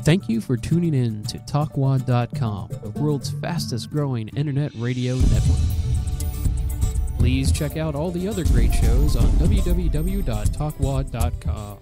Thank you for tuning in to TalkWad.com, the world's fastest growing internet radio network. Please check out all the other great shows on www.talkwad.com.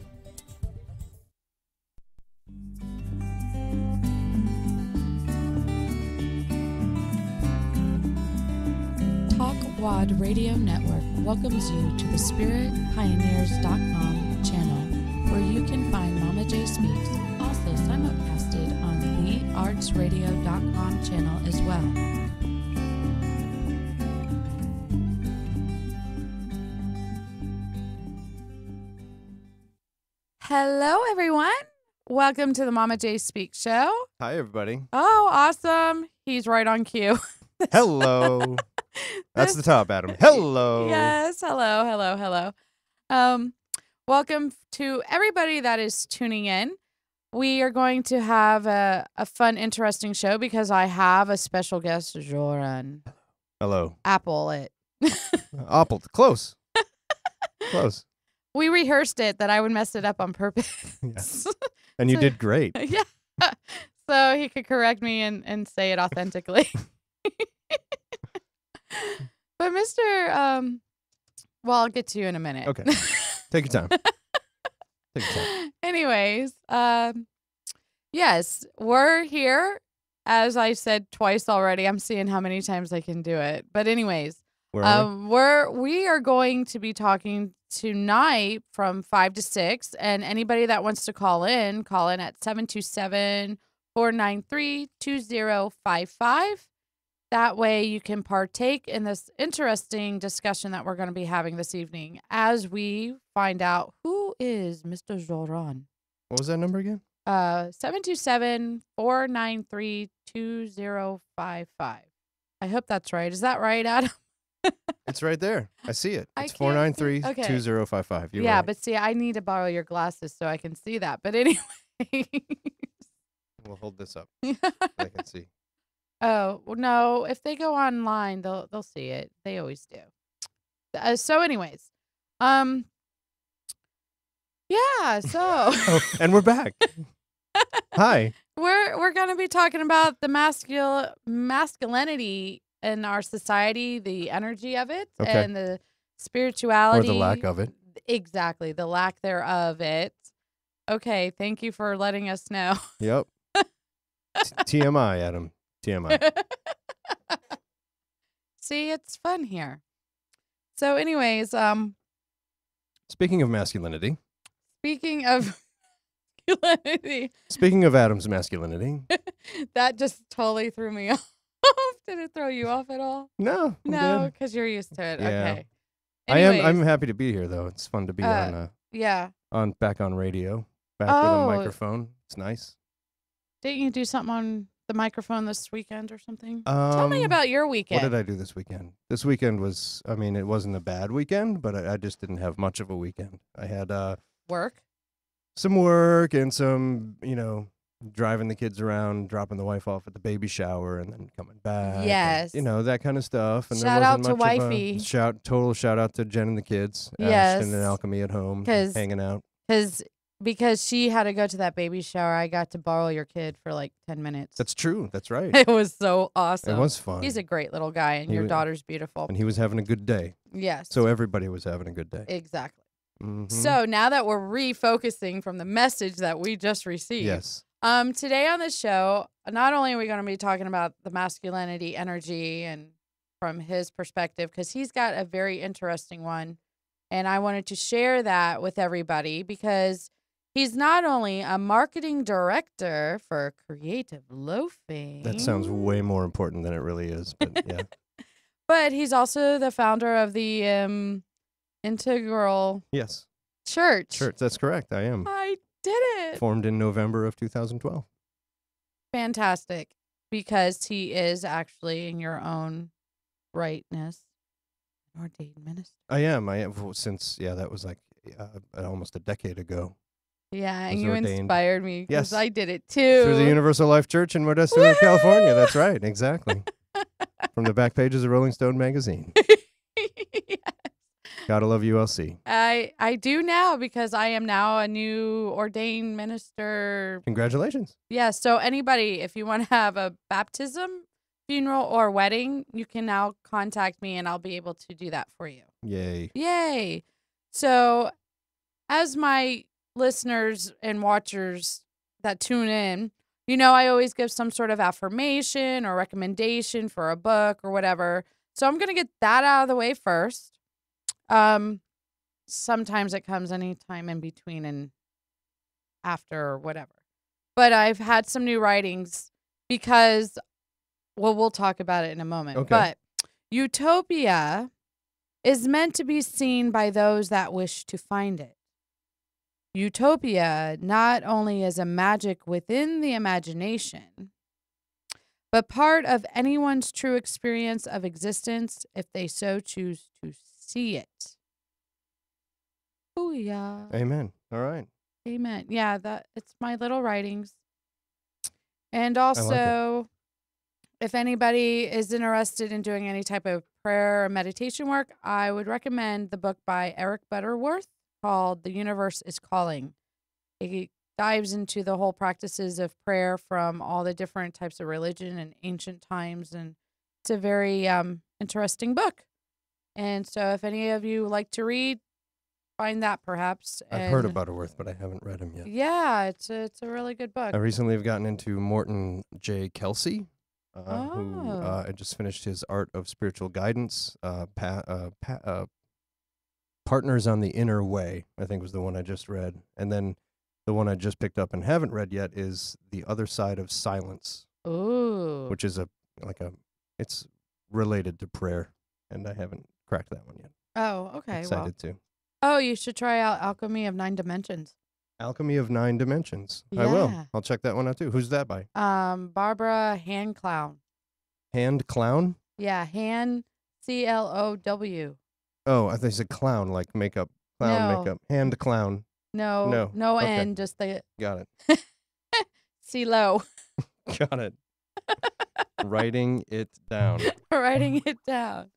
TalkWad Radio Network welcomes you to the SpiritPioneers.com channel, where you can find Momma J Speaks, also simulcasted on the theartsradio.com channel as well. Hello, everyone. Welcome to the Momma J Speaks show. Hi, everybody. Oh, awesome. He's right on cue. Hello. That's the top, Adam. Hello. Yes. Hello. Welcome to everybody that is tuning in. We are going to have a fun, interesting show because I have a special guest, Joran. Hello. Apple it. Apple. Close. Close. We rehearsed it that I would mess it up on purpose. Yes. And you did great. Yeah. So he could correct me and say it authentically. But Mr. Well, I'll get to you in a minute. Okay. Take your time. Take your time. Anyways, yes, we're here. As I said twice already, I'm seeing how many times I can do it. But anyways, Where are we are going to be talking tonight from 5 to 6. And anybody that wants to call in at 727-493-2055. That way you can partake in this interesting discussion that we're going to be having this evening as we find out who is Mr. Joran. What was that number again? 727-493-2055. I hope that's right. Is that right, Adam? It's right there. I see it. I It's can't see- 493-2055. You're Yeah, right. but see, I need to borrow your glasses so I can see that. But anyway. We'll hold this up. I can see. Oh, well, no, if they go online, they'll see it. They always do. So anyways, yeah, so Oh, and we're back. Hi. we're going to be talking about the masculinity in our society, the energy of it, Okay. and the spirituality. Or the lack of it. Exactly, the lack thereof it. Okay, thank you for letting us know. Yep. TMI, Adam. TMI. See, it's fun here. So anyways, Speaking of masculinity. speaking of masculinity, Speaking of Adam's masculinity. that just totally threw me off. Did it throw you off at all? No. I'm No, good. because you're used to it. Yeah. Okay. I'm Anyways, happy to be here, though. It's fun to be yeah. back on radio, back with Oh. a microphone. It's nice. Didn't you do something on the microphone this weekend or something? Tell me about your weekend. What did I do this weekend? This weekend was, I mean, it wasn't a bad weekend, but I just didn't have much of a weekend. I had Work. some work and some, driving the kids around, dropping the wife off at the baby shower, and then coming back. Yes. And, that kind of stuff. And Shout there out wasn't to much of a wifey. total shout out to Jen and the kids. Yes. Ashton and Alchemy at home, 'Cause- hanging out. Because she had to go to that baby shower, I got to borrow your kid for like 10 minutes. That's true. That's right. It was so awesome. It was fun. He's a great little guy, and He your was- daughter's beautiful. And he was having a good day. Yes. So everybody was having a good day. Exactly. Mhm. So now that we're refocusing from the message that we just received, Yes. today on the show, not only are we going to be talking about the masculinity energy and from his perspective, because he's got a very interesting one, and I wanted to share that with everybody because he's not only a marketing director for Creative Loafing. That sounds way more important than it really is, but yeah. But he's also the founder of the Integral Yes. Church. Church, that's correct. I am. I did it. Formed in November of 2012. Fantastic. Because he is actually in your own rightness an ordained minister. I am since, that was like almost a decade ago. Yeah, and Was you ordained. inspired me because Yes. I did it too. Through the Universal Life Church in Modesto, California. That's right. Exactly. From the back pages of Rolling Stone magazine. Yes. Gotta love ULC. I do now because I am now a new ordained minister. Congratulations. Yeah, so anybody, if you want to have a baptism, funeral, or wedding, you can now contact me and I'll be able to do that for you. Yay. Yay. So, as my listeners and watchers that tune in, I always give some sort of affirmation or recommendation for a book or whatever. So, I'm going to get that out of the way first. Sometimes it comes anytime in between and after or whatever. But I've had some new writings because, well, we'll talk about it in a moment. Okay. But utopia is meant to be seen by those that wish to find it. Utopia not only is a magic within the imagination, but part of anyone's true experience of existence if they so choose to see it. Booyah. Amen. All right. Amen. Yeah, it's my little writings. And like also, if anybody is interested in doing any type of prayer or meditation work, I would recommend the book by Eric Butterworth called The Universe is Calling. It dives into the whole practices of prayer from all the different types of religion and ancient times, and it's a very interesting book. And so if any of you like to read, find that perhaps. I've heard of Butterworth, but I haven't read him yet. Yeah, it's a really good book. I recently have gotten into Morton J. Kelsey, who I just finished his Art of Spiritual Guidance, Partners on the Inner Way, I think was the one I just read. And then the one I just picked up and haven't read yet is The Other Side of Silence. Ooh. Which is it's related to prayer, and I haven't cracked that one yet. Oh, okay. Excited to. Oh, you should try out Alchemy of 9 Dimensions. Alchemy of 9 Dimensions. Yeah. I will. I'll check that one out too. Who's that by? Barbara Hand Clown. Hand Clown? Yeah, Hand CLOW. Oh, I thought you said clown, like makeup. Clown No. makeup. Hand Clown. No Okay. N, just the Got it. CLO. Got it. Writing it down. Writing it down.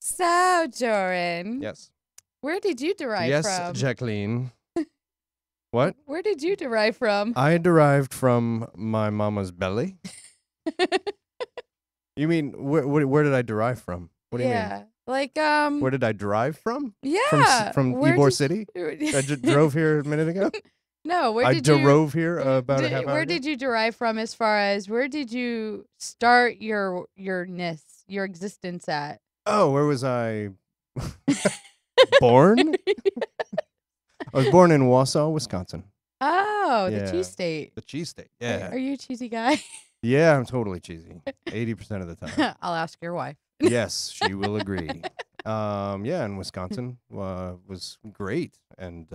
So, Joran. Yes. Where did you derive Yes, from? Jacqueline. What? Where did you derive from? I derived from my mama's belly. You mean where did I derive from? What do you mean? Yeah. Like Where did I drive from? Yeah. From Where Ybor did- City? I just drove here a minute ago. No, where I did you drove here about a half hour Where ago. did you derive from as far as where did you start your existence at? Oh, where was I born? I was born in Wausau, Wisconsin. Oh, Yeah. the cheese state. The cheese state. Yeah. Are you a cheesy guy? Yeah, I'm totally cheesy. 80% of the time. I'll ask your wife. Yes, she will agree. Yeah, and Wisconsin was great. And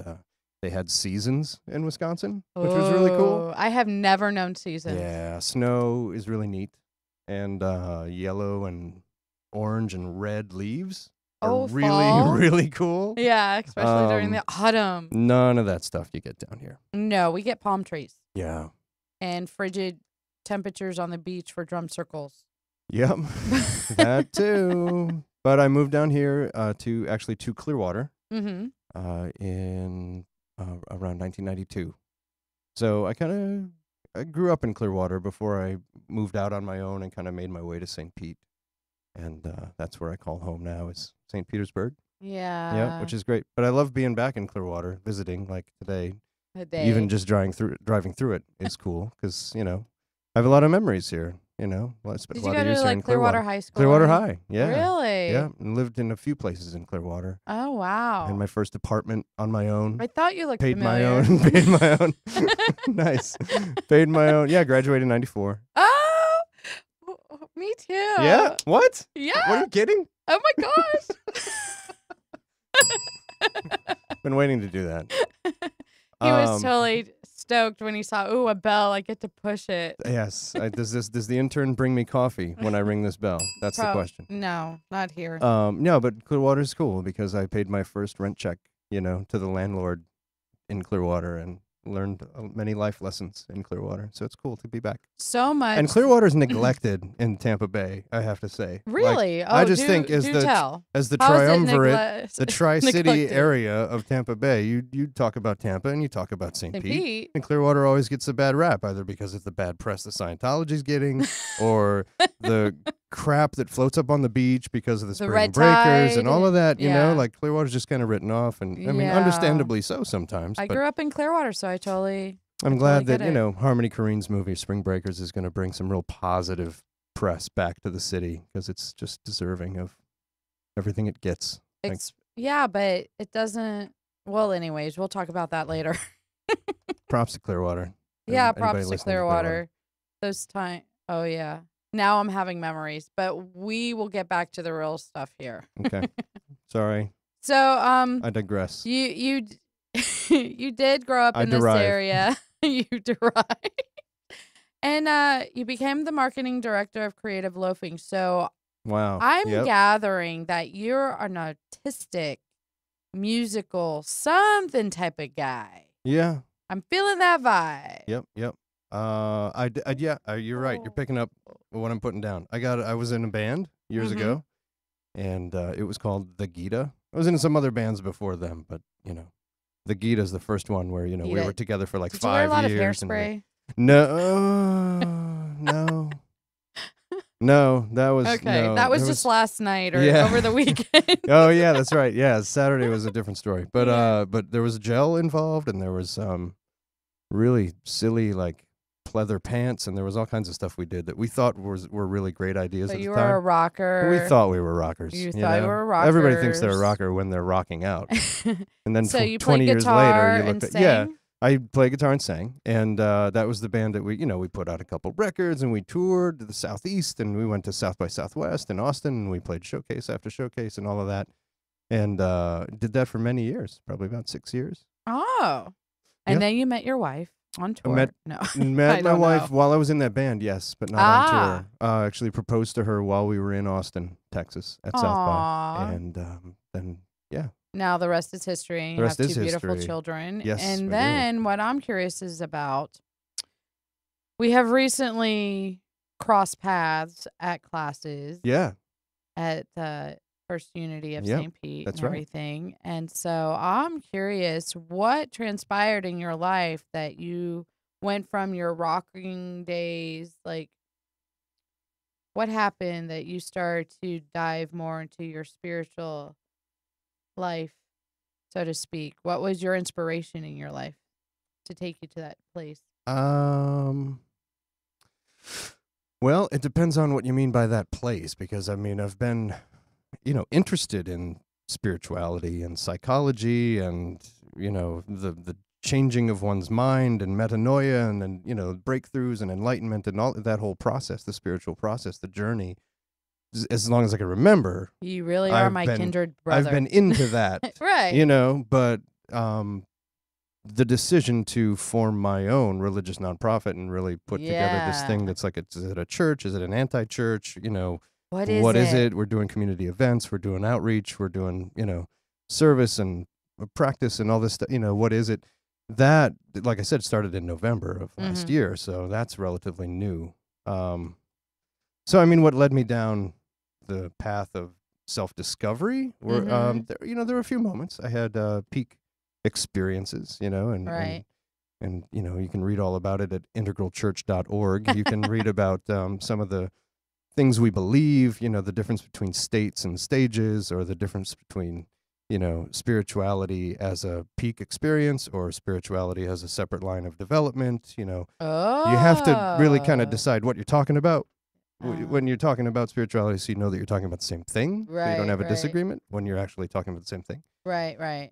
they had seasons in Wisconsin, which was really cool. Oh, I have never known seasons. Yeah, snow is really neat. And yellow and orange and red leaves are really, fall? really cool. Yeah, especially during the autumn. None of that stuff you get down here. No, we get palm trees Yeah. and frigid temperatures on the beach for drum circles. Yep. That too. But I moved down here to Clearwater Mm-hmm. in around 1992. So I grew up in Clearwater before I moved out on my own and kind of made my way to St. Pete. And that's where I call home now is St. Petersburg. Yeah. Yeah, which is great. But I love being back in Clearwater, visiting like today. A day. Even just driving through it is cool because, I have a lot of memories here, Well, I spent Did a you lot go of years to here like in Clearwater High School? Clearwater High, yeah. Really? Yeah, and lived in a few places in Clearwater. Oh wow. Had my first apartment on my own. I thought you looked Paid familiar. my own. Paid my own. Nice. Paid my own. Yeah, graduated in 94. Oh, me too. Yeah? What? Yeah. What are you kidding? Oh my gosh. Been waiting to do that. He was totally stoked when he saw, ooh, a bell. I get to push it. Yes. Does the intern bring me coffee when I ring this bell? That's the question. No, not here. No, but Clearwater's cool because I paid my first rent check, to the landlord in Clearwater, and learned many life lessons in Clearwater. So it's cool to be back. So much. And Clearwater's neglected in Tampa Bay, I have to say. Like, Really? I Oh, just think do tell. as the How is it triumvirate, the Tri-City neglected? area of Tampa Bay, you talk about Tampa and you talk about St. St. Pete. Pete. And Clearwater always gets a bad rap, either because of the bad press the Scientology's getting, or the crap that floats up on the beach because of the spring red breakers tide and all of that. You yeah. know, like Clearwater's just kind of written off, and I mean, Yeah. understandably so sometimes. I but grew up in Clearwater, so I'm glad that, get you it. know, Harmony Korine's movie Spring Breakers is going to bring some real positive press back to the city, because it's just deserving of everything it gets. Yeah, but it doesn't. Well, anyways, we'll talk about that later. Props to Clearwater. Yeah, Anybody props to listening Clearwater. Those time. Oh yeah. Now I'm having memories, but we will get back to the real stuff here. Okay. Sorry, So I digress. you you did grow up I in this derive. area. You derive. And you became the marketing director of Creative Loafing. So Wow. I'm Yep. gathering that you're an artistic, musical, something type of guy. Yeah. I'm feeling that vibe. Yep. Yep. Yeah. You're right. You're picking up what I'm putting down. I was in a band years Mhm. ago, and it was called The Gita. I was in some other bands before them, but you know, The Gita's the first one where we Gita. were together for like Did you wear a 5 lot of years. and hairspray? No. No, that was Okay, no, that was there just last night or Yeah. over the weekend. Oh yeah, that's right. Yeah, Saturday was a different story. But Yeah. but there was gel involved, and there was really silly like pleather pants, and there was all kinds of stuff we did that we thought were really great ideas So at you the were a time. rocker. We thought we were rockers. You you thought you know? were Everybody thinks they're a rockers. rocker when they're rocking out. And then So you 20 played years guitar later, you and looked at yeah. sang? I played guitar and sang, and that was the band that we put out a couple records, and we toured the Southeast, and we went to South by Southwest in Austin, and we played showcase after showcase and all of that, and did that for many years, probably about 6 years. Oh. And Yeah. then you met your wife on tour. met- no. Met I my don't wife know. while I was in that band, yes, but not on tour. Actually proposed to her while we were in Austin, Texas, at South Aw. by, and then yeah, Now the rest is history. And The you rest have is two beautiful history. children. Yes, we And do. then what I'm curious is about, we have recently crossed paths at classes yeah, at the First Unity of Yep, St. Pete that's and right. everything. And so I'm curious what transpired in your life that you went from your rocking days, like what happened that you started to dive more into your spiritual life, so to speak? What was your inspiration in your life to take you to that place? Well, it depends on what you mean by that place, because I mean, I've been, interested in spirituality and psychology, and the changing of one's mind and metanoia, and breakthroughs and enlightenment and all that whole process, the spiritual process, the journey. As long as I can remember, You really are I've my been- kindred brother. I've been into that. right. But the decision to form my own religious nonprofit and really put together this thing Yeah. that's like, is it a church? Is it an anti-church? What is What it? is it? We're doing community events. We're doing outreach. We're doing, service and practice and all this stuff. What is it? That, like I said, started in November of last Mhm. year. So that's relatively new. So, I mean, what led me down the path of self-discovery were, Mhm. there were a few moments. I had peak experiences, and Right. and you can read all about it at integralchurch.org. You can read about some of the things we believe, the difference between states and stages, or the difference between spirituality as a peak experience or spirituality as a separate line of development. Oh. You have to really kind of decide what you're talking about Oh. when you're talking about spirituality, so you know that you're talking about the same thing. So you Right, don't have a right. disagreement when you're actually talking about the same thing. Right, right.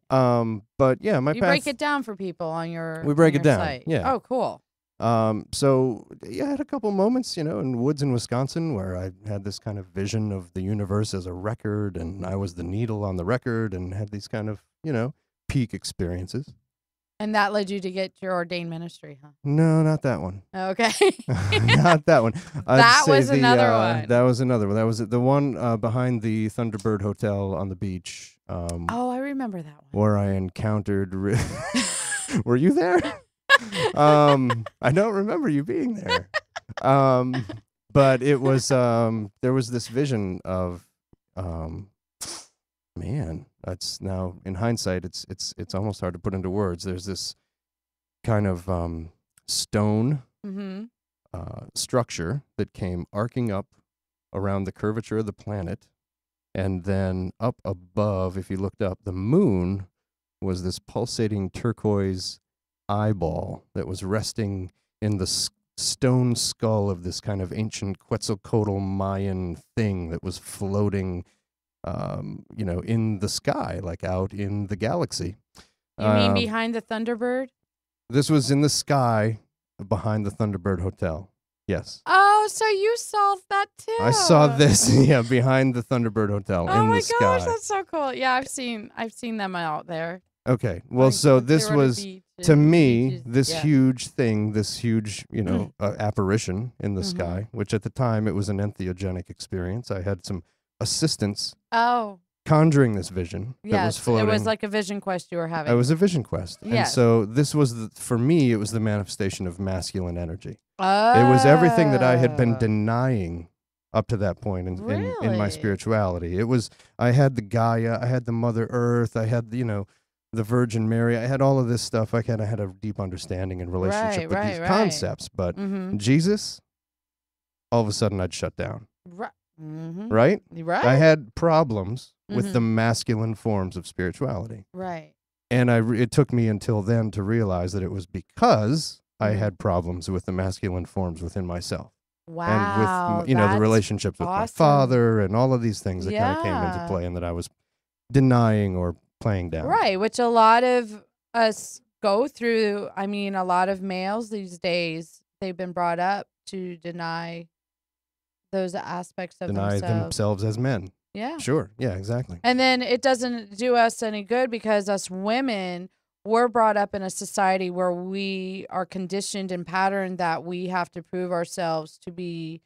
But yeah, my You path. break it down for people on your We break on it your down, site. yeah. Oh, cool. So yeah, I had a couple moments, in woods in Wisconsin, where I had this kind of vision of the universe as a record, and I was the needle on the record, and had these kind of, peak experiences. And that led you to get your ordained ministry, huh? No, not that one. Okay. Not that one. I'd That say was another one. That was another one. That was the one behind the Thunderbird Hotel on the beach. Oh, I remember that one. Where I encountered. Were you there? I don't remember you being there. But it was there was this vision of man, that's now in hindsight it's almost hard to put into words. There's this kind of stone Mm-hmm. structure that came arcing up around the curvature of the planet, and then up above, if you looked up, the moon was this pulsating turquoise eyeball that was resting in the stone skull of this kind of ancient Quetzalcoatl Mayan thing that was floating, in the sky, like out in the galaxy. You mean behind the Thunderbird? This was in the sky behind the Thunderbird Hotel. Yes. Oh, so you saw that too? I saw this, yeah, behind the Thunderbird Hotel Oh in my the sky. gosh, that's so cool. Yeah, I've seen them out there. Okay, well, Like, so if they this were to was, be to me, beaches, this yeah. huge thing, this huge, apparition in the Mhm. sky, which at the time it was an entheogenic experience. I had some assistants Oh, conjuring this vision that was yes. It floating. was like a vision quest you were having. It was a vision quest. And Yes. so this was, for me, it was the manifestation of masculine energy. Oh. It was everything that I had been denying up to that point in my Really? spirituality. It was, I had the Gaia, I had the Mother Earth, I had, the Virgin Mary, I had all of this stuff. I kind of had a deep understanding and relationship with these right. concepts. But Mm-hmm. Jesus, all of a sudden I'd shut down, Right. Mm-hmm. right? Right. I had problems with the Mhm. masculine forms of spirituality. Right. And it took me until then to realize that it was because I Mhm. had problems with the masculine forms within myself. Wow. And with, the that's relationships with my awesome. father and all of these things that kind of came into Yeah. play and that I was denying or playing down. Right, which a lot of us go through. I mean, a lot of males these days, they've been brought up to deny those aspects of Deny themselves as men. Yeah. Sure. Yeah, exactly. And then it doesn't do us any good because us women, we're brought up in a society where we are conditioned and patterned that we have to prove ourselves to be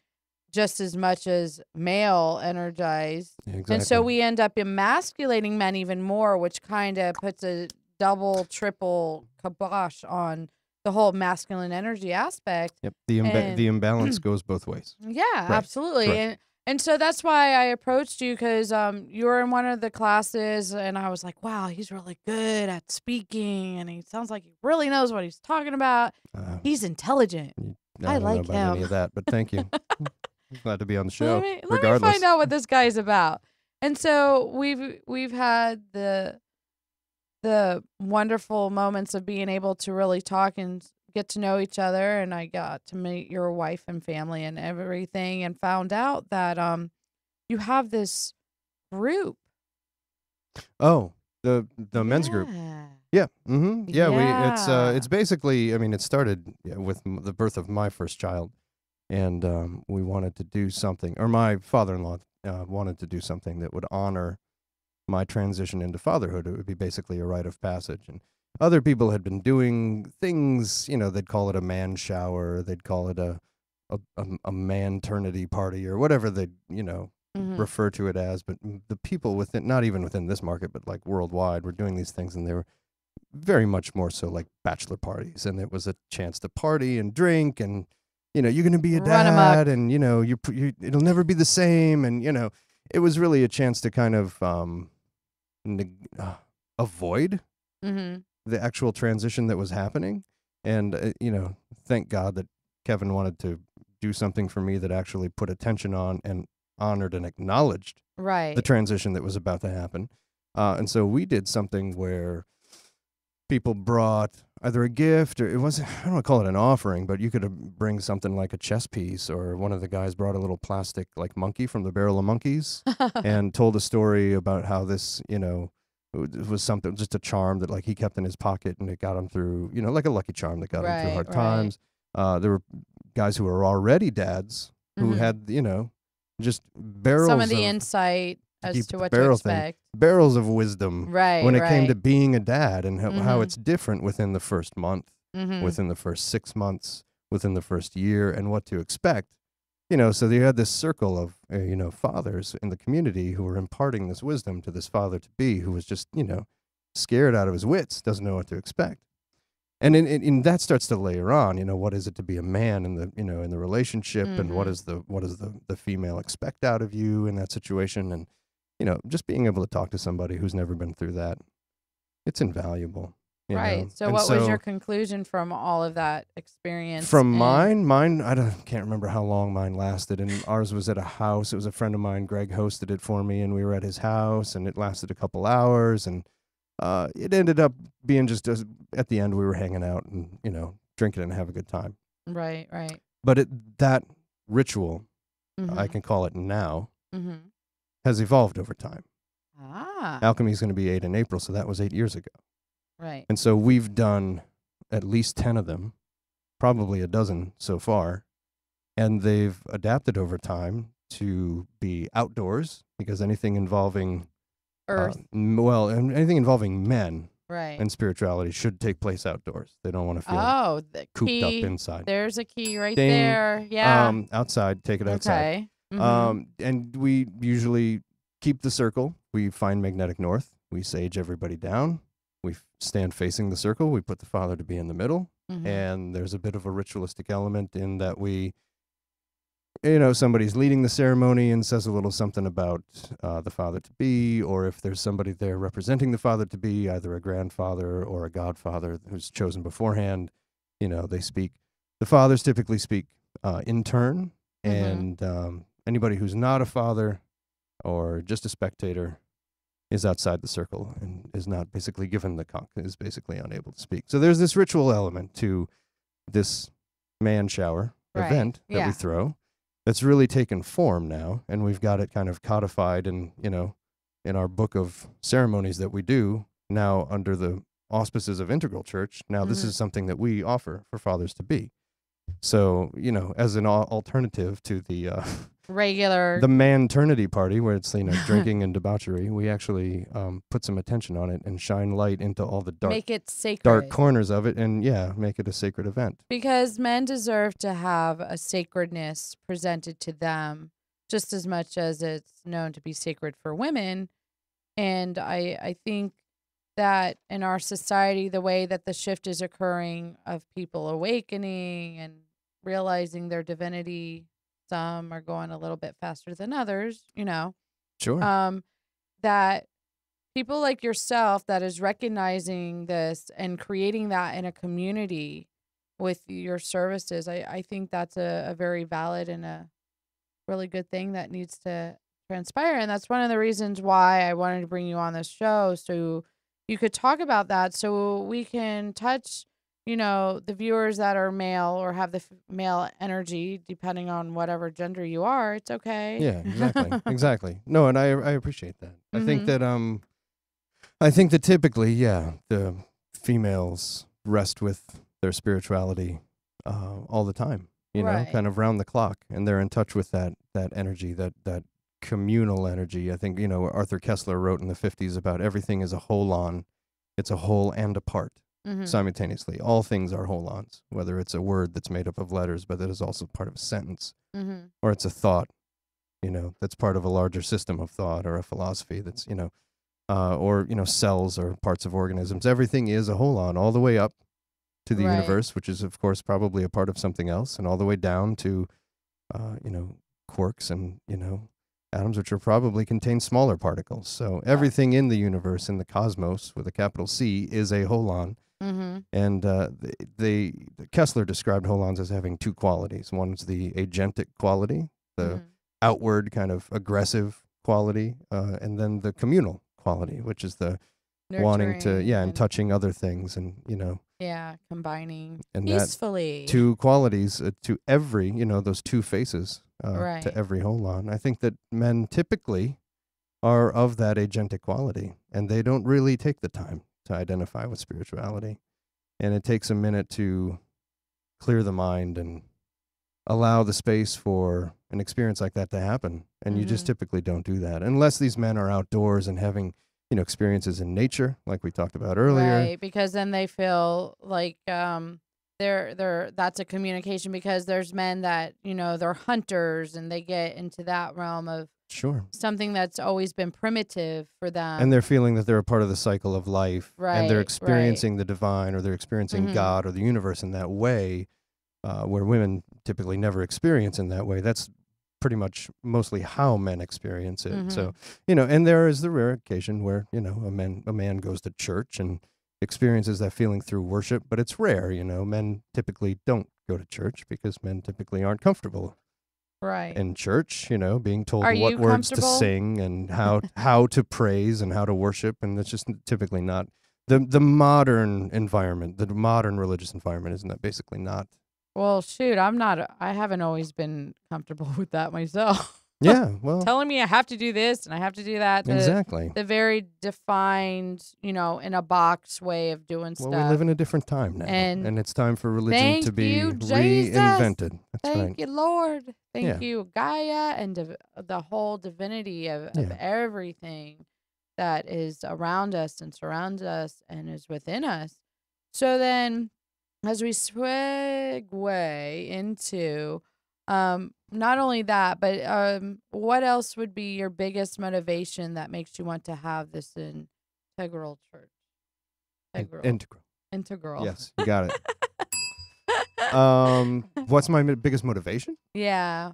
just as much as male energized. Yeah, exactly. And so we end up emasculating men even more, which kind of puts a double, triple kibosh on the whole masculine energy aspect. Yep. and- The imbalance goes both ways. Yeah, absolutely. correct. And so that's why I approached you, because you were in one of the classes and I was like, wow, he's really good at speaking and he sounds like he really knows what he's talking about. He's intelligent. I don't know like about any him. of that, but thank you. Glad to be on the show. Let me regardless. find out what this guy's about. And so we've had the wonderful moments of being able to really talk and get to know each other, and I got to meet your wife and family and everything, and found out that you have this group. Oh, the men's group. Yeah. Mm-hmm. Yeah. It's basically, I mean, it started with the birth of my first child, and we wanted to do something, or my father-in-law wanted to do something that would honor my transition into fatherhood. It would be basically a rite of passage, and other people had been doing things, they'd call it a man shower, they'd call it a man-ternity party, or whatever they'd, Mhm. refer to it as. But the people within, not even within this market, but like worldwide, were doing these things, and they were very much more so like bachelor parties, and it was a chance to party and drink, and you're going to be a Run amok. dad, and it'll never be the same, and it was really a chance to kind of avoid Mm-hmm. the actual transition that was happening. And thank God that Kevin wanted to do something for me that actually put attention on and honored and acknowledged Right. the transition that was about to happen. And so we did something where people brought either a gift, or it wasn't, I don't want to call it an offering, but you could bring something like a chess piece, or one of the guys brought a little plastic like monkey from the Barrel of Monkeys and told a story about how this, it was something, just a charm that like he kept in his pocket, and it got him through, like a lucky charm that got him through hard Right. times. There were guys who were already dads who Mhm. had, just barrels Some of the of insight as keep to the what to barrel thing. expect. barrels of wisdom Right. when it came to right. being a dad, and how Mhm. it's different within the first month, Mhm. within the first 6 months, within the first year, and what to expect. So you had this circle of, fathers in the community who were imparting this wisdom to this father-to-be who was just, scared out of his wits, doesn't know what to expect. And that starts to layer on, what is it to be a man in the, in the relationship, and what Mhm. does the female expect out of you in that situation? And, just being able to talk to somebody who's never been through that, it's invaluable, Right. So And what was your so conclusion from all of that experience? from And mine, can't remember how long mine lasted, and ours was at a house. It was a friend of mine, Greg, hosted it for me, and we were at his house, and it lasted a couple hours, and it ended up being just at the end we were hanging out and drinking and have a good time. right, right. But that ritual, I Mhm. can call it now, Mhm. has evolved over time. Ah, Alchemy is going to be 8 in April, so that was 8 years ago. right. And so we've done at least 10 of them, probably a dozen so far. And they've adapted over time to be outdoors, because anything involving, Earth. anything involving men Right. and spirituality should take place outdoors. They don't want to feel Oh, the cooped up key. inside. There's a key right Ding. there. Yeah. Outside, take it outside. Okay. Mhm. And we usually keep the circle. We find magnetic north. We sage everybody down. We stand facing the circle. We put the Father to be in the middle. Mhm. And there's a bit of a ritualistic element in that we, somebody's leading the ceremony and says a little something about the Father to be, or if there's somebody there representing the Father to be, either a grandfather or a godfather who's chosen beforehand, they speak. The fathers typically speak in turn, Mhm. and anybody who's not a father or just a spectator is outside the circle and is not basically given the conch, is basically unable to speak. So there's this ritual element to this man shower Right. event that Yeah. we throw that's really taken form now, and we've got it kind of codified in our book of ceremonies that we do now under the auspices of Integral Church. Now this Mhm. is something that we offer for fathers to be. So, as an alternative to the Regular. the man-ternity party where it's drinking and debauchery, we actually put some attention on it and shine light into all the Make it sacred. dark corners of it, and make it a sacred event. Because men deserve to have a sacredness presented to them just as much as it's known to be sacred for women. And I think that in our society, the way that the shift is occurring of people awakening and realizing their divinity, some are going a little bit faster than others, Sure. that people like yourself that is recognizing this and creating that in a community with your services, I think that's a very valid and a really good thing that needs to transpire. And that's one of the reasons why I wanted to bring you on this show, so you could talk about that, so we can touch, the viewers that are male or have the male energy, depending on whatever gender you are. It's okay. Yeah, exactly. Exactly. No, and I appreciate that. I think Mhm. that typically, yeah, the females rest with their spirituality all the time, Right. kind of round the clock, and they're in touch with that energy, that communal energy. I think, Arthur Kessler wrote in the 50s about everything is a whole-on. It's a whole and a part Mhm. simultaneously. All things are whole-ons, whether it's a word that's made up of letters, but that is also part of a sentence, Mhm. or it's a thought, that's part of a larger system of thought, or a philosophy that's, or, cells or parts of organisms. Everything is a whole-on, all the way up to the Right. universe, which is, of course, probably a part of something else, and all the way down to, quarks and, atoms, which are probably contain smaller particles. So everything in the universe, in the cosmos, with a capital C, is a holon. Mhm. And Kessler described holons as having two qualities. One's the agentic quality, the Mhm. outward kind of aggressive quality, and then the communal quality, which is the wanting to, Nurturing and touching other things, and combining and that peacefully. two qualities to every, those two faces Right. to every holon. I think that men typically are of that agentic quality, and they don't really take the time to identify with spirituality. And it takes a minute to clear the mind and allow the space for an experience like that to happen. And you just Mhm. typically don't do that unless these men are outdoors and having, experiences in nature, like we talked about earlier. Right, because then they feel like they're that's a communication, because there's men that, they're hunters and they get into that realm of Sure. something that's always been primitive for them. And they're feeling that they're a part of the cycle of life, and they're Right, experiencing the divine, or they're experiencing Mhm. God or the universe in that way, where women typically never experience in that way. That's pretty much mostly how men experience it. So, and there is the rare occasion where, a man goes to church and experiences that feeling through worship, but it's rare. Men typically don't go to church because men typically aren't comfortable Right. in church, being told Are what you words to comfortable? sing and how to praise and how to worship, and that's just typically not the modern environment. The modern religious environment isn't that basically not. Well, shoot, I haven't always been comfortable with that myself. Yeah, well, Telling me I have to do this and I have to do that. exactly. The very defined, in a box way of doing Well, stuff. we live in a different time now, And and it's time for religion thank to be you, Jesus. reinvented. That's Thank right. you, Lord. Thank Yeah. you, Gaia, and the whole divinity of Yeah. everything that is around us and surrounds us and is within us. So then, as we segue into not only that, but what else would be your biggest motivation that makes you want to have this integral church? Integral. Integral. Yes, you got it. What's my biggest motivation? Yeah.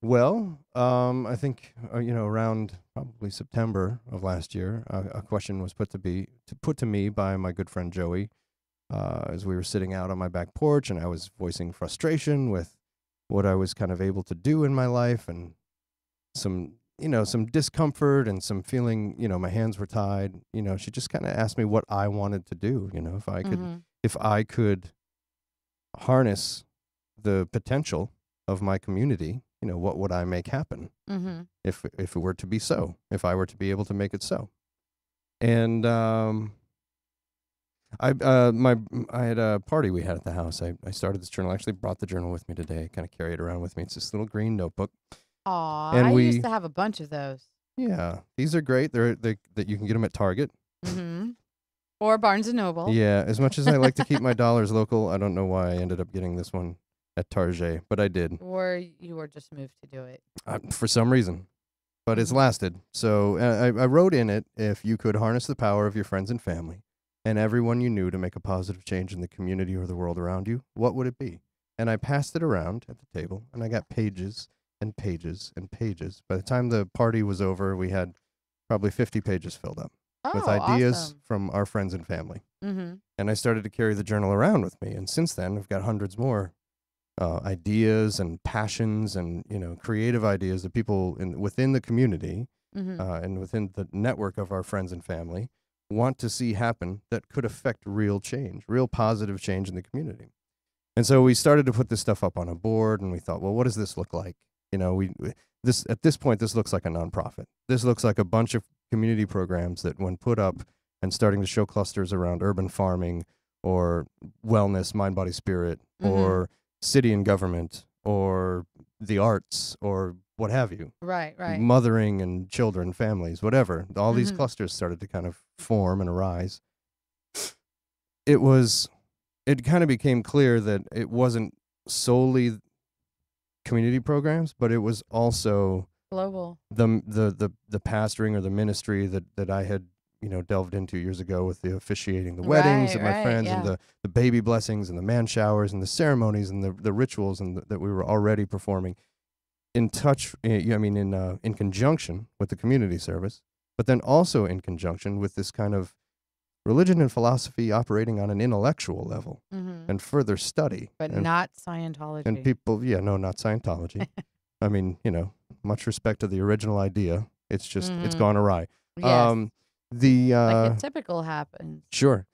Well, I think around probably September of last year, a question was put to me by my good friend Joey, as we were sitting out on my back porch, and I was voicing frustration with what I was kind of able to do in my life, and some discomfort and some feeling, my hands were tied. She just kind of asked me what I wanted to do. If I could harness the potential of my community, what would I make happen if it were to be so, if I were to be able to make it so. And I had a party we had at the house. I started this journal. I actually brought the journal with me today. Kind of carry it around with me. It's this little green notebook. Aw, And I we- used to have a bunch of those. Yeah, these are great. That you can get them at Target. Or Barnes and Noble. Yeah, as much as I like to keep my dollars local, I don't know why I ended up getting this one at Target, but I did. Or you were just moved to do it. For some reason. But it's lasted. So I wrote in it, if you could harness the power of your friends and family and everyone you knew to make a positive change in the community or the world around you, what would it be? And I passed it around at the table, and I got pages and pages and pages. By the time the party was over, we had probably 50 pages filled up with ideas awesome. from our friends and family. And I started to carry the journal around with me. And since then, I've got hundreds more ideas and passions and, creative ideas that people within the community and within the network of our friends and family want to see happen that could affect real change, real positive change in the community. And so we started to put this stuff up on a board, and we thought, well, what does this look like? At this point, this looks like a nonprofit. This looks like a bunch of community programs that, when put up and starting to show clusters around urban farming or wellness, mind, body, spirit, or city and government, or the arts, or what have you. Right. Mothering and children, families, whatever. All these clusters started to kind of form and arise. It kind of became clear that it wasn't solely community programs, but it was also Global. the pastoring or the ministry that I had delved into years ago, with the officiating the weddings of my friends, and the baby blessings and the man showers and the ceremonies and the rituals that we were already performing in conjunction with the community service, but then also in conjunction with this kind of religion and philosophy operating on an intellectual level and further study. But not Scientology. And people, not Scientology. I mean, much respect to the original idea. It's just, it's gone awry. Yes. Like a typical happens. Sure.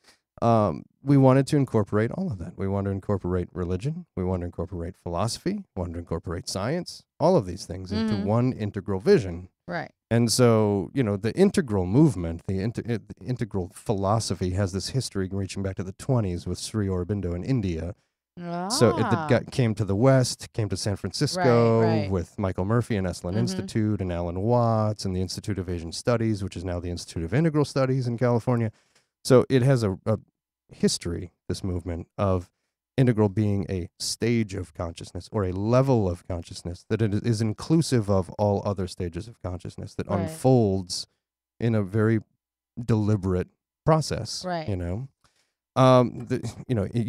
We wanted to incorporate all of that. We wanted to incorporate religion. We wanted to incorporate philosophy. We wanted to incorporate science. All of these things into one integral vision. Right. And so, the integral movement, the integral philosophy has this history reaching back to the 20s with Sri Aurobindo in India. So it came to the West, came to San Francisco with Michael Murphy and Esalen Institute and Alan Watts and the Institute of Asian Studies, which is now the Institute of Integral Studies in California. So it has a history, this movement, of integral being a stage of consciousness or a level of consciousness, that it is inclusive of all other stages of consciousness, that Right. unfolds in a very deliberate process. Right. You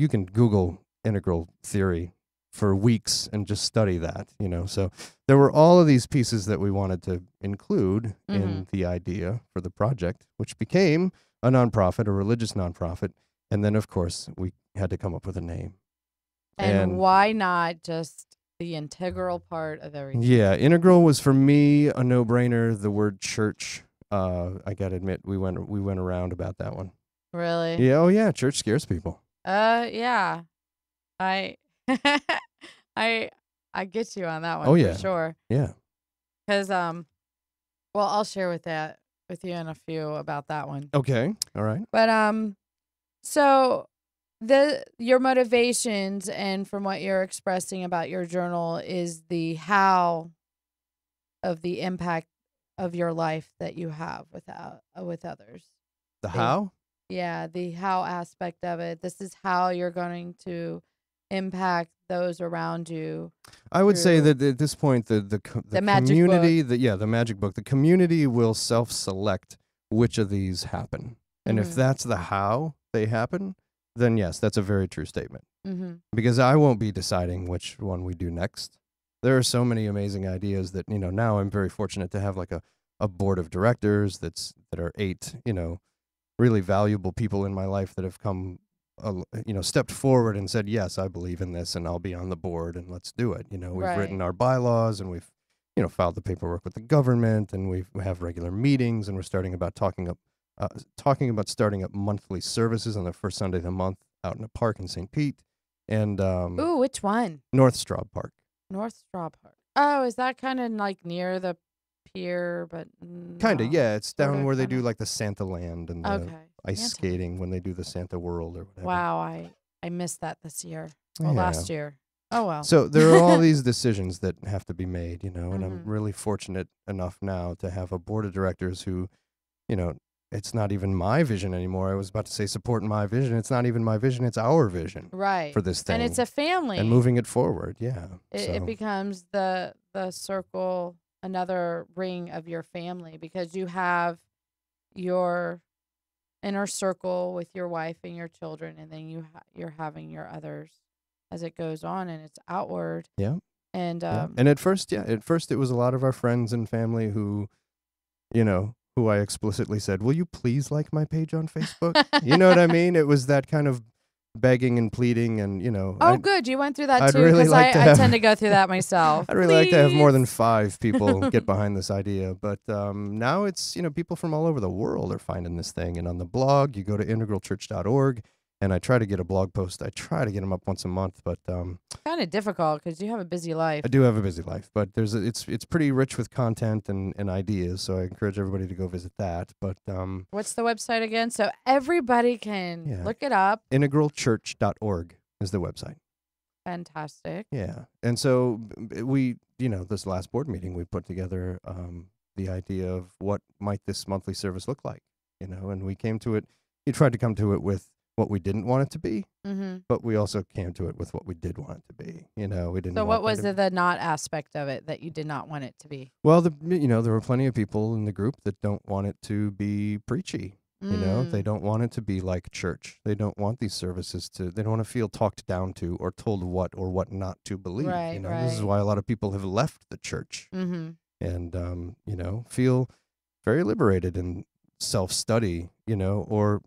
can Google integral theory for weeks and just study that. So there were all of these pieces that we wanted to include in the idea for the project, which became a nonprofit, a religious nonprofit. And then, of course, we had to come up with a name. And why not just the integral part of everything? Yeah, integral was for me a no-brainer. The word church, I gotta admit, we went around about that one. Really? Yeah. Oh yeah, church scares people. Yeah. I I get you on that one. Oh yeah, for sure. Yeah. Because well, I'll share with you in a few about that one. Okay. All right. But so your motivations and from what you're expressing about your journal is the how of the impact of your life that you have with others. The how? Yeah, the how aspect of it. This is how you're going to impact those around you. I would say through that at this point, the magic community, the magic book, the community will self-select which of these happen. And if that's the how they happen, then yes, that's a very true statement. Because I won't be deciding which one we do next. There are so many amazing ideas that, now I'm very fortunate to have like a board of directors that are 8, really valuable people in my life that have come, stepped forward and said, yes, I believe in this and I'll be on the board and let's do it. We've written our bylaws and we've, filed the paperwork with the government, and we have regular meetings, and we're starting about talking about starting up monthly services on the first Sunday of the month out in a park in St. Pete. And Ooh, which one? North Straub Park. North Straub Park. Oh, is that kind of like near the pier? But kind of, yeah. It's down sorta, where they do kinda. like the Santa Land and the ice Santa. skating when they do the Santa World or whatever. Wow, I missed that this year. Well, last year. Oh well. So there are all these decisions that have to be made, and I'm really fortunate enough now to have a board of directors who, it's not even my vision anymore. I was about to say support my vision. It's not even my vision. It's our vision for this thing. And it's a family. And moving it forward, yeah. It becomes the circle, another ring of your family, because you have your inner circle with your wife and your children, and then you're having your others as it goes on, and it's outward. Yeah. And and at first it was a lot of our friends and family who, who I explicitly said, will you please like my page on Facebook? You know what I mean? It was that kind of begging and pleading and, Oh, good. You went through that I'd too, really because like to I have- tend to go through that myself. I'd really like to have more than Please. 5 people get behind this idea. But now it's, people from all over the world are finding this thing. And on the blog, you go to integralchurch.org, and I try to get a blog post. I try to get them up once a month, but Kind of difficult because you have a busy life. I do have a busy life. But it's pretty rich with content and ideas. So I encourage everybody to go visit that. But What's the website again? So everybody can look it up. integralchurch.org is the website. Fantastic. Yeah. And so we, this last board meeting, we put together the idea of what might this monthly service look like, and we came to it. We tried to come to it with what we didn't want it to be, but we also came to it with what we did want it to be. We didn't. So want what was there to the not aspect of it that you did not want it to be? Well, there were plenty of people in the group that don't want it to be preachy. They don't want it to be like church. They don't want these services they don't want to feel talked down to or told what or what not to believe. Right, This is why a lot of people have left the church and, feel very liberated in self-study, or,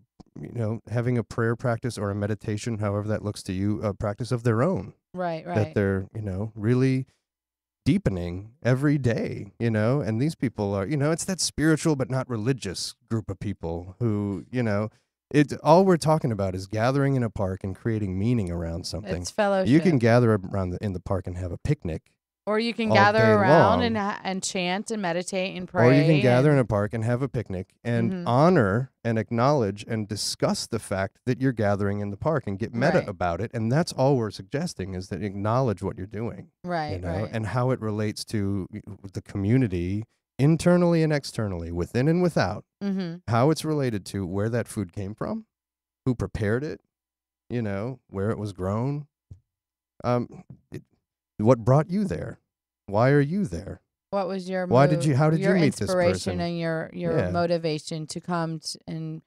having a prayer practice or a meditation, however that looks to you, a practice of their own. Right. That they're, really deepening every day, and these people are, it's that spiritual but not religious group of people who, it's all we're talking about is gathering in a park and creating meaning around something. It's fellowship. You can gather around in the park and have a picnic. Or you can all gather day around long. and chant and meditate and pray. Or you can gather in a park and have a picnic and honor and acknowledge and discuss the fact that you're gathering in the park and get meta Right. about it. And that's all we're suggesting is that you acknowledge what you're doing. Right, right. And how it relates to the community internally and externally, within and without, how it's related to where that food came from, who prepared it, where it was grown, it, what brought you there? Why are you there? What was your How did you your meet this inspiration person? and your Yeah. motivation to come and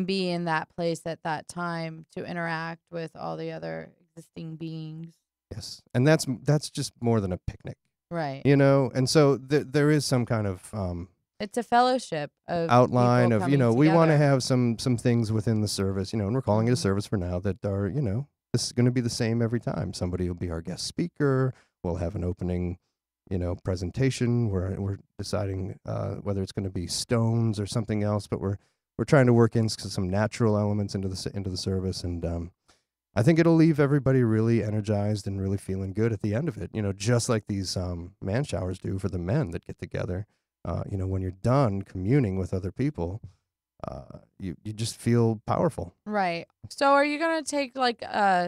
be in that place at that time to interact with all the other existing beings? Yes, and that's just more than a picnic, Right. And so there is some kind of It's a fellowship of outline people of coming we want to together. have some things within the service, and we're calling it a service for now that are this is going to be the same every time. Somebody will be our guest speaker. We'll have an opening, presentation. We're deciding whether it's going to be stones or something else, but we're trying to work in some natural elements into the service, and I think it'll leave everybody really energized and really feeling good at the end of it. Just like these man showers do for the men that get together. When you're done communing with other people, you just feel powerful. Right. So are you going to take like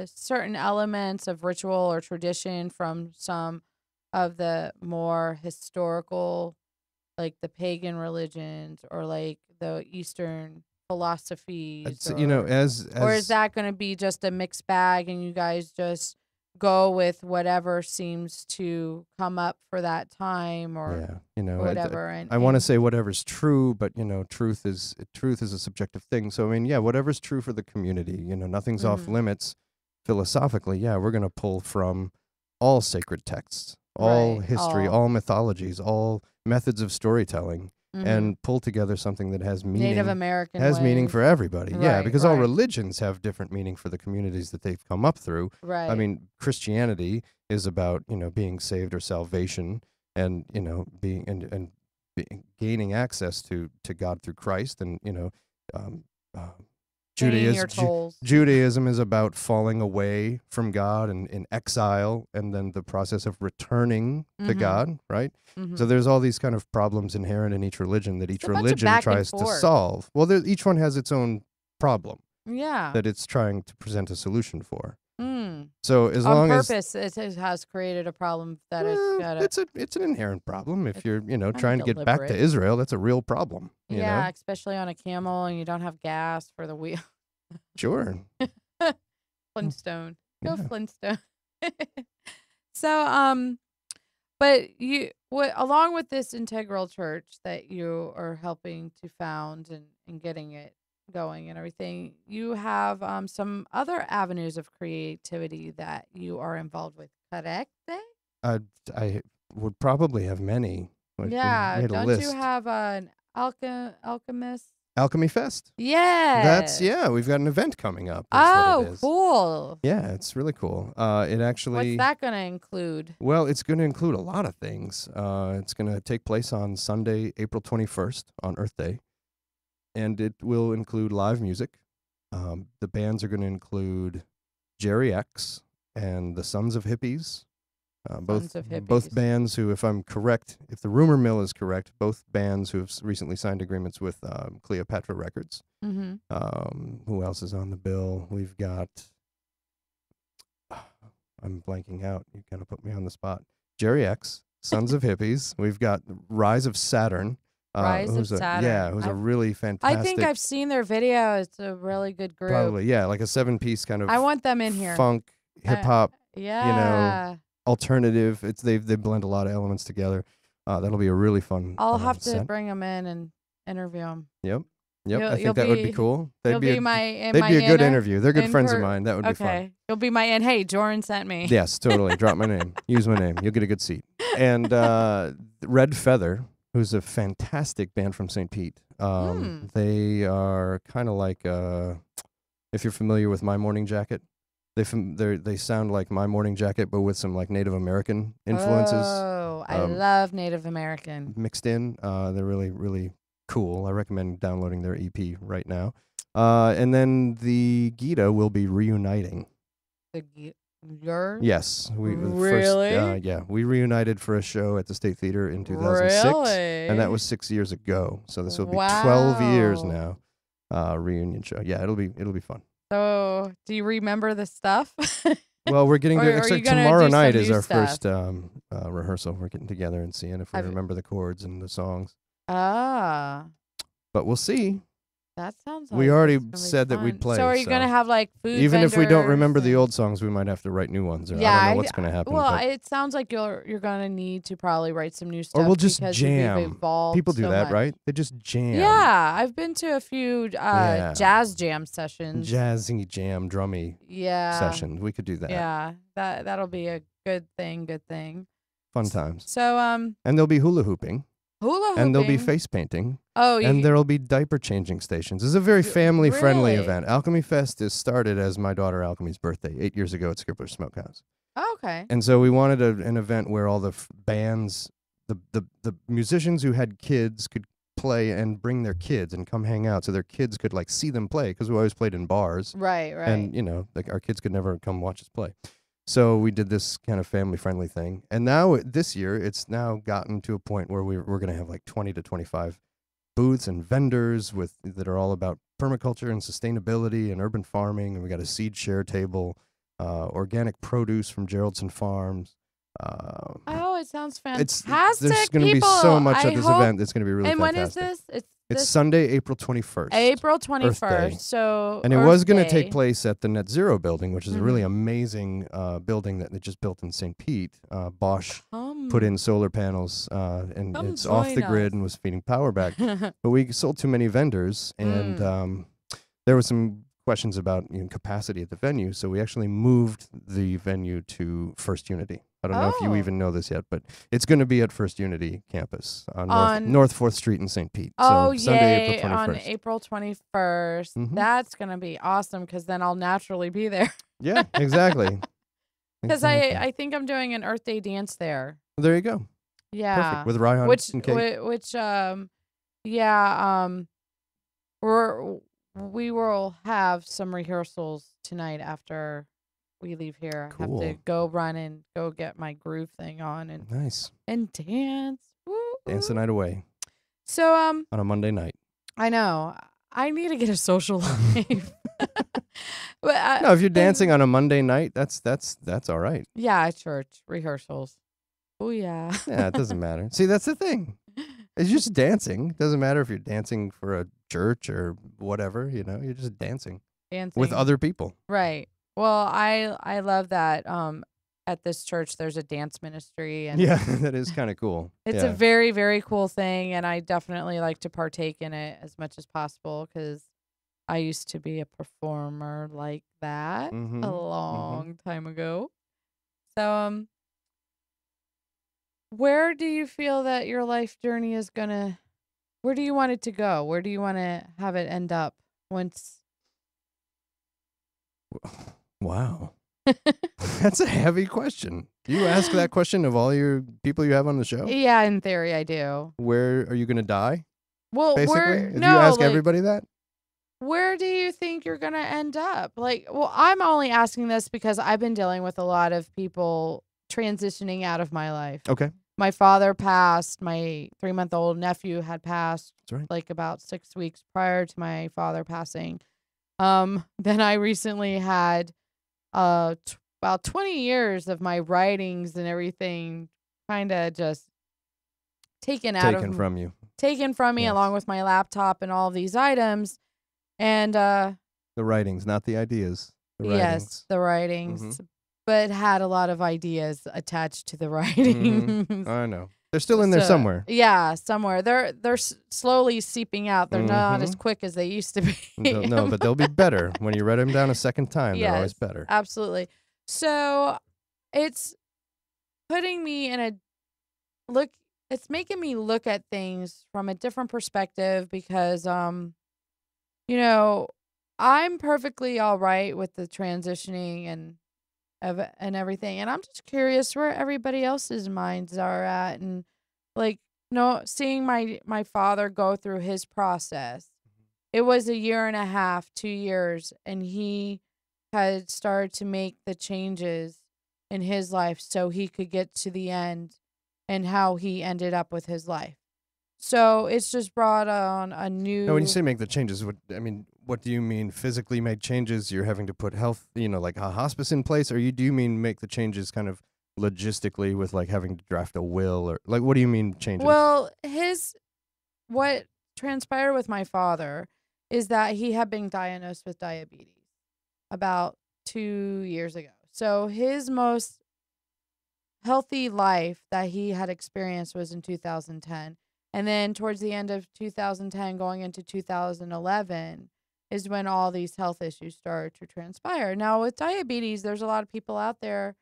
certain elements of ritual or tradition from some of the more historical, like the pagan religions or like the Eastern philosophies, It's, or is that going to be just a mixed bag and you guys just go with whatever seems to come up for that time or whatever? I want to say whatever's true, but truth is a subjective thing. So I mean, yeah, whatever's true for the community, nothing's off limits philosophically. Yeah, we're going to pull from all sacred texts, all history, all mythologies, all methods of storytelling, and pull together something that has meaning. Native American has meaning for everybody. Yeah, Right, because all right. religions have different meaning for the communities that they've come up through. Right. I mean, Christianity is about being saved or salvation, and being and gaining access to God through Christ, and Paying your tolls. Judaism is about falling away from God and in exile, and then the process of returning to God, right? So there's all these kind of problems inherent in each religion that each religion tries to solve. Well, each one has its own problem Yeah. that it's trying to present a solution for. Mm. So as On long purpose, it has created a problem that it's got to. it's an inherent problem. If you're kinda trying to get back to deliberate. Israel, that's a real problem. Yeah, especially on a camel and you don't have gas for the wheel. Sure. Flintstone. Go Yeah. Flintstone. So, but along with this integral church that you are helping to found and getting it going and everything, you have some other avenues of creativity that you are involved with, correct? I would probably have many. If we Yeah, made a don't list. you have an alchemist? Alchemy Fest. Yeah. We've got an event coming up. That's what it is. Cool. Yeah, it's really cool. It actually. What's that going to include? Well, it's going to include a lot of things. It's going to take place on Sunday, April 21st, on Earth Day, and it will include live music. The bands are going to include Jerry X and the Sons of Hippies. Both bands who, if I'm correct, if the rumor mill is correct, both bands who have recently signed agreements with Cleopatra Records. Who else is on the bill? We've got, I'm blanking out. You kind of put me on the spot. Jerry X, Sons of Hippies. We've got Rise of Saturn. Rise of Saturn. Yeah, who's a really fantastic. I think I've seen their video. It's a really good group. Probably, yeah, like a 7-piece kind of. I want them in here. Funk, hip hop. Yeah. Alternative. They blend a lot of elements together. That'll be a really fun. I'll have to set. bring them in and interview them. Yep. I think that would be cool. They'd be a good interview. They're good friends of mine. That would be fun. Okay. You'll be my in. Hey, Jordan sent me. Yes, totally. Drop my name. Use my name. You'll get a good seat. And Red Feather, who's a fantastic band from St. Pete. They are kind of like, if you're familiar with My Morning Jacket, they sound like My Morning Jacket, but with some like Native American influences. Oh, I love Native American. Mixed in. They're really, really cool. I recommend downloading their EP right now. And then the Gita will be reuniting. Yes. Really? We reunited for a show at the State Theater in 2006. Really? And that was 6 years ago. So this will be 12 years now. Reunion show. Yeah, it'll be fun. So, do you remember the stuff? Well, we're getting tomorrow night is our stuff? first rehearsal. We're getting together and seeing if we remember the chords and the songs. Ah. But we'll see. That sounds like We already it's gonna be said that we'd fun. play. So are you gonna have like food even if we don't vendors remember the and- old songs, we might have to write new ones. Or Yeah, I don't know what's going to happen. Well, but, it sounds like you're gonna need to probably write some new stuff or we'll just because you've jam. evolved People do so that, much. right? They just jam. Yeah, I've been to a few Yeah. jazz jam sessions. Jazzy jam, drummy Yeah, sessions. We could do that. yeah, that'll be a good thing. Good thing. Fun times. So And there'll be hula hooping. hula hooping. And there'll be face painting. Oh, And there'll be diaper changing stations. It's a very family friendly really? event. Alchemy Fest is started as my daughter Alchemy's birthday 8 years ago at Skipper's Smokehouse. okay. And so we wanted an event where all the bands, the musicians who had kids could play and bring their kids and come hang out so their kids could like see them play, because we always played in bars. Right. And, you know, like our kids could never come watch us play. So we did this kind of family-friendly thing. And now this year, it's now gotten to a point where we're going to have like 20 to 25 booths and vendors that are all about permaculture and sustainability and urban farming. And we got a seed share table, organic produce from Geraldson Farms. Oh, it sounds fantastic. There's going to be so much at this event. It's going to be really and fantastic. when is this? It's Sunday, April 21st. April Earth Day. 21st. So And it Earth was going to Day. take place at the Net Zero building, which is a really Mhm. amazing building that they just built in St. Pete. Bosch Come. put in solar panels, and Come it's off the join grid us. and was feeding power back. But we sold too many vendors, and there were some questions about capacity at the venue, so we actually moved the venue to First Unity. I don't know if you Oh. even know this yet, but it's going to be at First Unity campus on On- North 4th Street in St. Pete. Oh, so Sunday, yay, April 21st. on April 21st. Mhm. That's going to be awesome because then I'll naturally be there. Yeah, exactly. Because Exactly. I think I'm doing an Earth Day dance there. There you go. Yeah. Perfect. With Ryan Which, and Kate. we will have some rehearsals tonight after we leave here. I have Cool. to go run and go get my groove thing on Nice. and dance. Woo, Dance the woo. night away So on a Monday night. I know I need to get a social life. But No, if you're dancing on a Monday night, that's all right. yeah, church rehearsals. Oh yeah. Yeah, it doesn't matter. See, that's the thing. It's just dancing. It doesn't matter if you're dancing for a church or whatever, you're just dancing Dancing with other people. Right. Well, I love that. At this church, there's a dance ministry, and Yeah, that is kind of cool. it's a very, very cool thing, and I definitely like to partake in it as much as possible because I used to be a performer like that Mhm, a long time ago. So, where do you feel that your life journey is gonna? Where do you want it to go? Where do you want to have it end up once? Wow. That's a heavy question. Do you ask that question of all your people you have on the show? Yeah, in theory, I do. Where are you going to die? Well, Basically, no, you ask like, everybody that? where do you think you're going to end up? Like, well, I'm only asking this because I've been dealing with a lot of people transitioning out of my life. Okay. My father passed. My 3-month-old nephew had passed That's right. like about 6 weeks prior to my father passing. Then I recently had about 20 years of my writings and everything kind of just taken From you. taken from me Yes. along with my laptop and all of these items. And The writings, not the ideas. The yes, writings. the writings, but had a lot of ideas attached to the writings. I know. They're still in there So, somewhere. Yeah, somewhere. They're slowly seeping out. They're not as Mhm. quick as they used to be. No, but they'll be better. When you write them down a second time, they're always Yes, better. absolutely. So it's putting me in a look. It's making me look at things from a different perspective because, I'm perfectly all right with the transitioning and everything, and I'm just curious where everybody else's minds are at, and seeing my father go through his process. It was a year and a half, 2 years, and he had started to make the changes in his life so he could get to the end and how he ended up with his life. So it's just brought on a new. Now, when you say make the changes, what do you mean? Physically make changes? You're having to put health, like a hospice in place, or do you mean make the changes kind of logistically with like having to draft a will, or like what do you mean changes? Well, what transpired with my father is that he had been diagnosed with diabetes about 2 years ago. So his most healthy life that he had experienced was in 2010. And then towards the end of 2010, going into 2011, is when all these health issues started to transpire. Now, with diabetes, there's a lot of people out there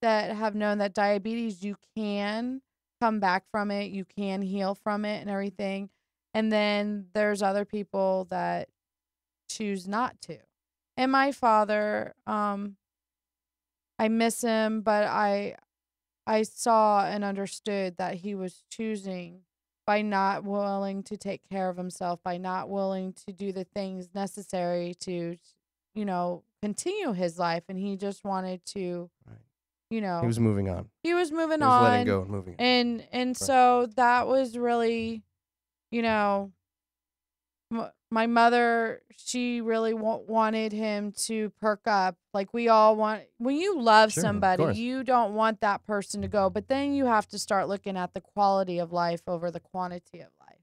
that have known that diabetes, you can come back from it, you can heal from it and everything. And then there's other people that choose not to. And my father, I miss him, but I saw and understood that he was choosing by not willing to take care of himself, by not willing to do the things necessary to, continue his life. And he just wanted to, Right. you He know, was moving on. he was moving He was letting on. go and moving on. And Right. so that was really, my mother, she really wanted him to perk up. Like we all want, when you love Sure, of somebody, course. you don't want that person to go, but then you have to start looking at the quality of life over the quantity of life.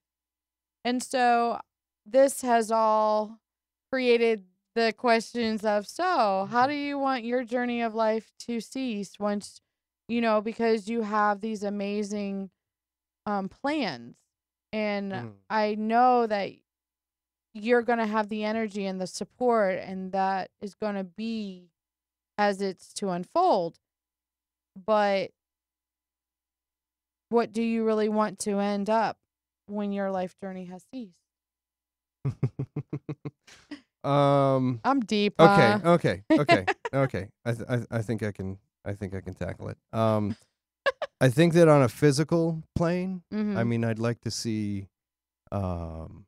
And so this has all created the questions of, so how do you want your journey of life to cease once, because you have these amazing plans. And I know that you're going to have the energy and the support, and that is going to be as it's to unfold. But what do you really want to end up when your life journey has ceased? I'm deep. Okay. I think I can tackle it. I think that on a physical plane, I mean, I'd like to see some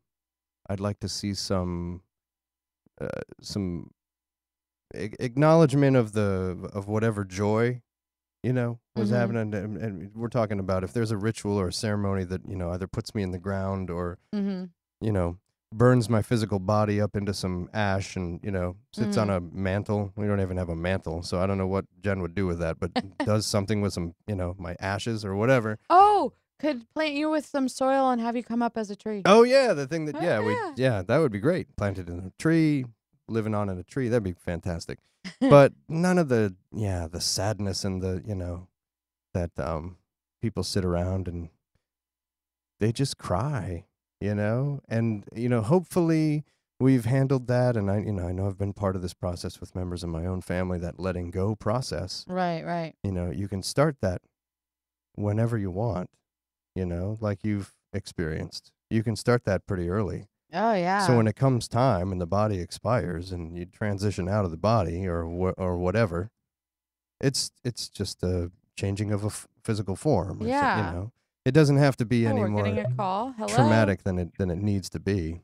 acknowledgement of whatever joy, was happening. And we're talking about if there's a ritual or a ceremony that, either puts me in the ground or, burns my physical body up into some ash and, sits on a mantle. We don't even have a mantle, so I don't know what Jen would do with that, but does something with some, my ashes or whatever. Oh, could plant you with some soil and have you come up as a tree. Oh yeah, the thing that that would be great. Planted in a tree, living on in a tree, that'd be fantastic. But none of the sadness and the that people sit around and they just cry, and hopefully we've handled that. And I know I've been part of this process with members of my own family, that letting go process. Right. You can start that whenever you want. Like you've experienced. You can start that pretty early. Oh, yeah. So when it comes time and the body expires and you transition out of the body or whatever, it's just a changing of a physical form. Yeah. It doesn't have to be any we're more getting a call. Hello. traumatic than it needs to be.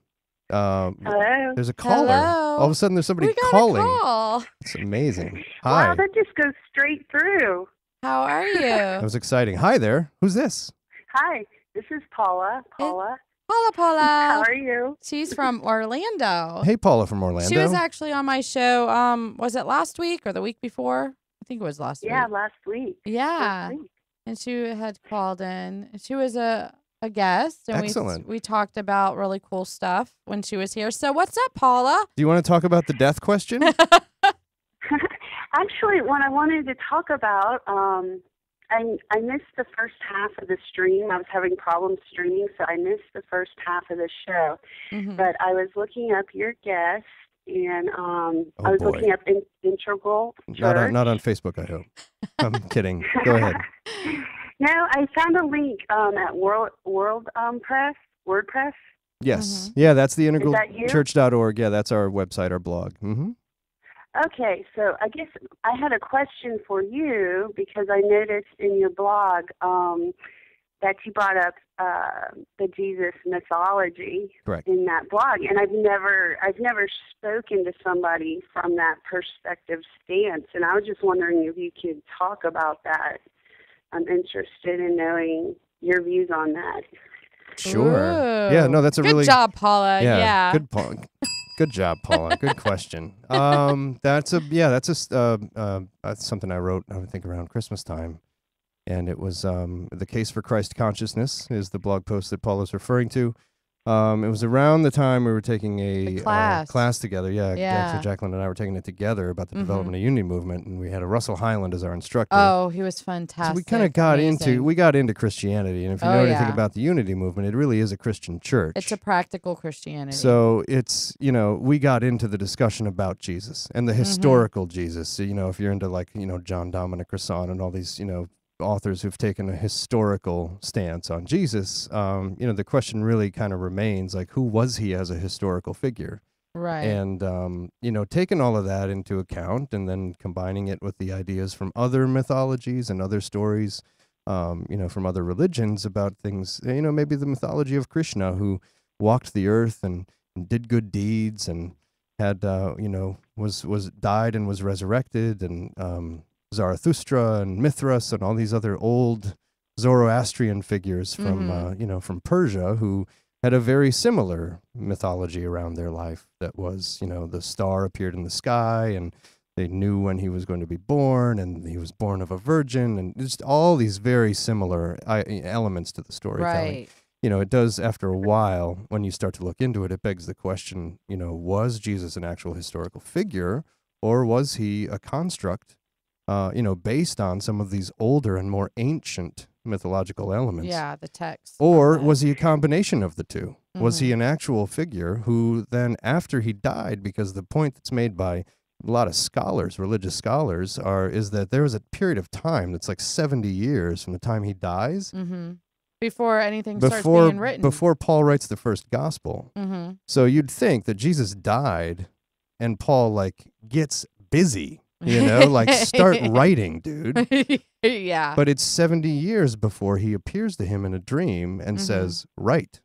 Hello. There's a caller. Hello. All of a sudden, there's somebody We got calling. a call. It's amazing. Hi. Wow, that just goes straight through. How are That you? was exciting. Hi there. Who's this? Hi, this is Paula. Paula. How are you? She's from Orlando. Hey, Paula from Orlando. She was actually on my show. Was it last week or the week before? I think it was last week. Yeah, last week. Yeah. Last week. And she had called in. She was a guest, and Excellent. we talked about really cool stuff when she was here. So what's up, Paula? Do you want to talk about the death question? Actually, what I wanted to talk about, I missed the first half of the stream. I was having problems streaming, so I missed the first half of the show. But I was looking up your guest, and I was looking up Integral Church. Not on Facebook, I hope. I'm kidding. Go ahead. No, I found a link at WordPress. Yes. Yeah, that's the Is that you? integralchurch.org. Yeah, that's our website, our blog. Okay, so I guess I had a question for you because I noticed in your blog that you brought up the Jesus mythology. Correct. In that blog, and I've never spoken to somebody from that perspective stance, and I was just wondering if you could talk about that. I'm interested in knowing your views on that. Sure. Ooh. Yeah, no, that's a Good really... job, Paula. Yeah. Good job, Paula. Good question. That's something I wrote, I think, around Christmas time. And it was The Case for Christ Consciousness is the blog post that Paula's referring to. It was around the time we were taking a class together. Yeah, actually, Jacqueline and I were taking it together about the development of Unity Movement, and we had a Russell Highland as our instructor. Oh, he was fantastic. So we kind of got into Christianity, and if you know anything about the Unity Movement, it really is a Christian church. It's a practical Christianity. So it's, we got into the discussion about Jesus and the historical Jesus. So, if you're into like, John Dominic Rason and all these, authors who've taken a historical stance on Jesus, the question really kind of remains like, who was he as a historical figure? Right. And, taking all of that into account and then combining it with the ideas from other mythologies and other stories, from other religions about things, maybe the mythology of Krishna, who walked the earth and did good deeds and had, was died and was resurrected, and Zarathustra and Mithras and all these other old Zoroastrian figures from, from Persia, who had a very similar mythology around their life. That was, the star appeared in the sky, and they knew when he was going to be born, and he was born of a virgin, and just all these very similar elements to the storytelling. Right. It does, after a while, when you start to look into it, it begs the question, was Jesus an actual historical figure, or was he a construct, based on some of these older and more ancient mythological elements? Yeah, the text. Or was he a combination of the two? Was he an actual figure who then, after he died, because the point that's made by a lot of scholars, religious scholars, is that there was a period of time that's like 70 years from the time he dies. Before anything starts being written. Before Paul writes the first gospel. So you'd think that Jesus died and Paul gets busy, start writing, dude. Yeah. But it's 70 years before he appears to him in a dream and says, write.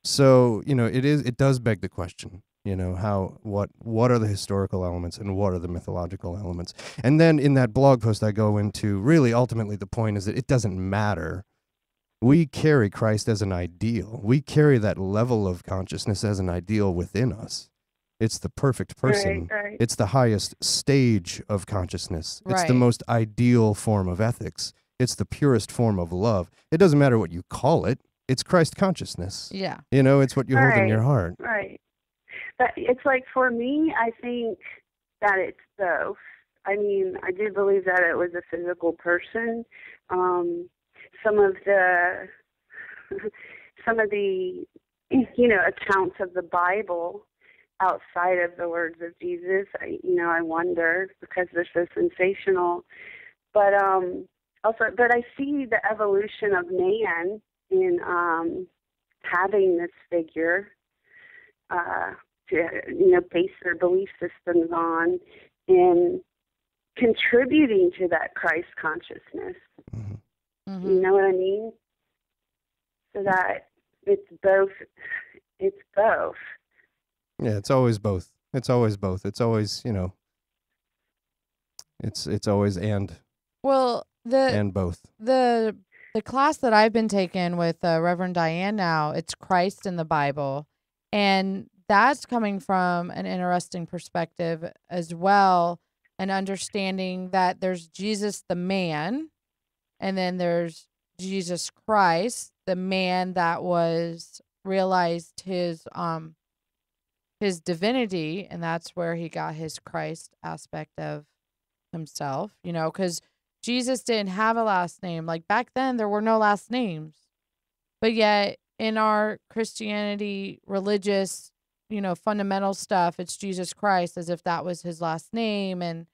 So, it does beg the question, what are the historical elements and what are the mythological elements? And then in that blog post, I go into really ultimately the point is that it doesn't matter. We carry Christ as an ideal. We carry that level of consciousness as an ideal within us. It's the perfect person. Right. It's the highest stage of consciousness. It's Right. the most ideal form of ethics. It's the purest form of love. It doesn't matter what you call it. It's Christ consciousness. Yeah. It's what you hold in your heart. Right. But it's like, for me, I think that it's both. I mean, I do believe that it was a physical person. Some of the accounts of the Bible outside of the words of Jesus, I wonder, because they're so sensational. But but I see the evolution of man in having this figure to base their belief systems on, and contributing to that Christ consciousness. You know what I mean? So that it's both. It's both. Yeah, it's always both. It's always both. It's always, it's always and. Well, and both. The class that I've been taking with Reverend Diane now, it's Christ in the Bible, and that's coming from an interesting perspective as well, and understanding that there's Jesus the man, and then there's Jesus Christ, the man that realized his divinity, and that's where he got his Christ aspect of himself, because Jesus didn't have a last name. Like back then, there were no last names. But yet, in our Christianity, religious, fundamental stuff, it's Jesus Christ, as if that was his last name.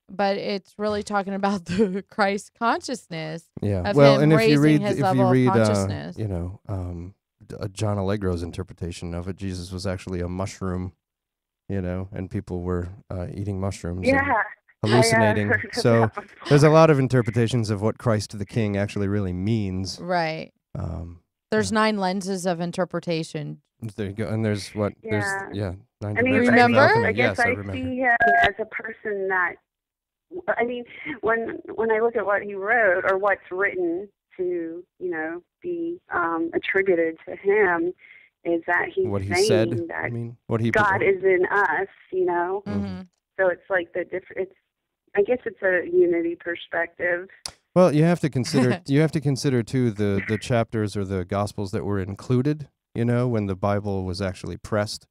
But it's really talking about the Christ consciousness. Yeah. Of well, him and if you read, his level of consciousness. John Allegro's interpretation of it, Jesus was actually a mushroom, and people were eating mushrooms. Yeah. Hallucinating. So there's a lot of interpretations of what Christ the King actually really means. Right. There's 9 lenses of interpretation. There you go. And there's what? Yeah. There's 9 I mean, dimensions of remember? alchemy. I guess Yes, I I remember. see him as a person that, when I look at what he wrote or what's written to, be attributed to him, is that he's What he saying said. that What he God is in us, Mm-hmm. So it's like I guess it's a unity perspective. Well, you have to consider too the chapters or the gospels that were included when the Bible was actually pressed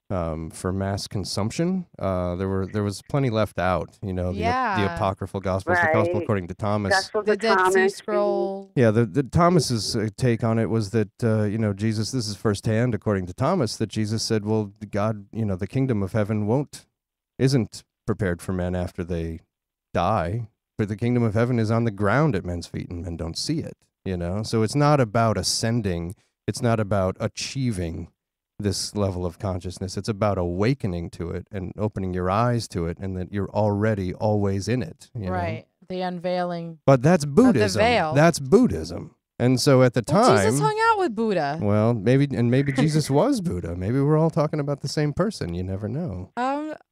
for mass consumption. There was plenty left out, the apocryphal Gospels, the Gospel according to Thomas. Gospel The to Dead Sea Thomas. Scroll. Yeah, the Thomas's take on it was that, Jesus, this is firsthand according to Thomas, that Jesus said, well, God, the kingdom of heaven isn't prepared for men after they die, but the kingdom of heaven is on the ground at men's feet and men don't see it, So it's not about ascending. It's not about achieving this level of consciousness. It's about awakening to it and opening your eyes to it, and that you're already always in it. Right. The unveiling. But that's Buddhism. Of the veil. That's Buddhism. And so at the time, Jesus hung out with Buddha. Well, maybe Jesus was Buddha. Maybe we're all talking about the same person. You never know.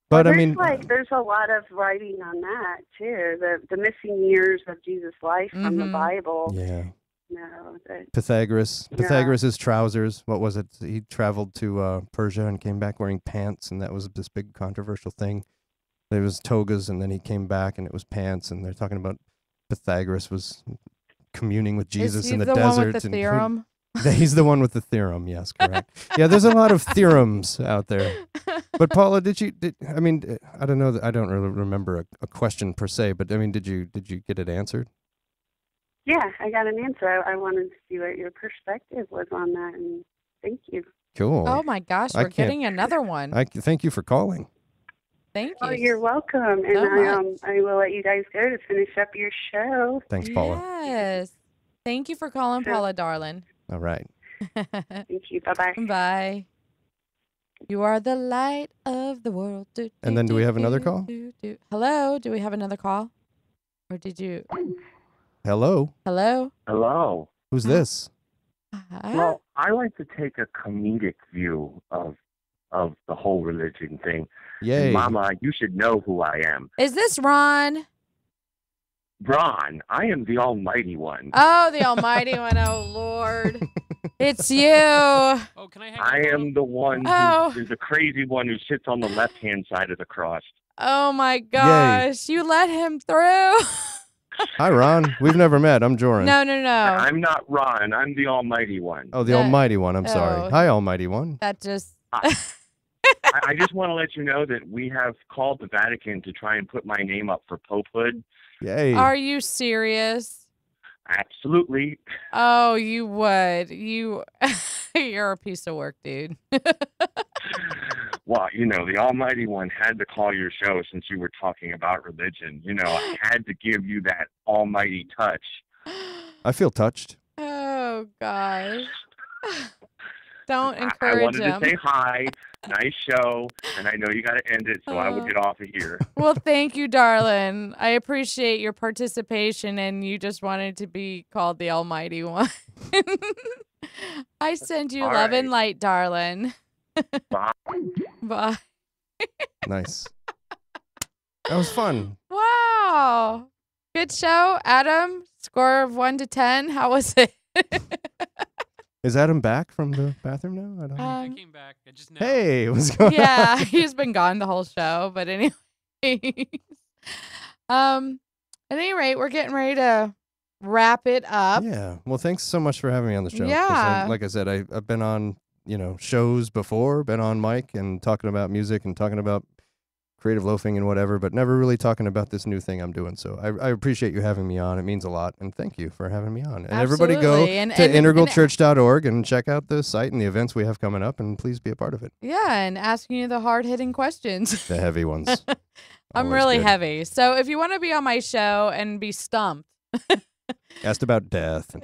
But I mean, there's a lot of writing on that too. The missing years of Jesus' life from the Bible. Yeah. No, Pythagoras' trousers. What was it? He traveled to Persia and came back wearing pants, and that was this big controversial thing. There was togas, and then he came back, and it was pants. And they're talking about Pythagoras was communing with Jesus in the desert. One with the theorem? He's the one with the theorem. Yes, correct. Yeah, there's a lot of theorems out there. But Paula, I mean, I don't know. I don't really remember a question per se. But I mean, did you get it answered? Yeah, I got an answer. I wanted to see what your perspective was on that, and thank you. Cool. Oh my gosh, we're getting another one. Thank you for calling. Thank you. Oh, you're welcome. And I will let you guys go to finish up your show. Thanks, Paula. Yes. Thank you for calling, Paula, darling. All right. Thank you. Bye-bye. Bye. You are the light of the world. And then do we have another call? Hello? Do we have another call? Or did you... Hello? Hello. Who's this? Well, I like to take a comedic view of the whole religion thing. Yay. And Mama, you should know who I am. Is this Ron? Ron, I am the Almighty One. Oh, the Almighty One. Oh, Lord. It's you. Oh, can I hang I am the one who is the crazy one who sits on the left-hand side of the cross. Oh, my gosh. You let him through. Hi, Ron. We've never met. I'm Joran. No. I'm not Ron. I'm the Almighty One. Oh, the Almighty One. I'm sorry. Hi, Almighty One. That just... I just want to let you know that we have called the Vatican to try and put my name up for popehood. Yay. Are you serious? Absolutely. Oh, you would. You're a piece of work, dude. Well, the Almighty One had to call your show since you were talking about religion. I had to give you that almighty touch. I feel touched. Oh, gosh. Don't encourage him. I wanted to say hi. Nice show. And I know you got to end it, so I will get off of here. Well, thank you, darling. I appreciate your participation, and you just wanted to be called the Almighty One. I send you love and light, darling. Bye. Bye. Nice. That was fun. Wow. Good show, Adam. Score of 1 to 10. How was it? Is Adam back from the bathroom now? I don't know. I came back. I just know. Hey, what's going on? Yeah, he's been gone the whole show. But anyway, at any rate, we're getting ready to wrap it up. Yeah. Well, thanks so much for having me on the show. 'Cause Yeah. like I said, I've been on, shows before, been on mic and talking about music and talking about creative loafing and whatever, but never really talking about this new thing I'm doing. So I appreciate you having me on. It means a lot. And thank you for having me on. And everybody go to integralchurch.org and check out the site and the events we have coming up, and please be a part of it. Yeah, and asking you the hard-hitting questions. The heavy ones. I'm really heavy. So if you want to be on my show and be stumped. Asked about death.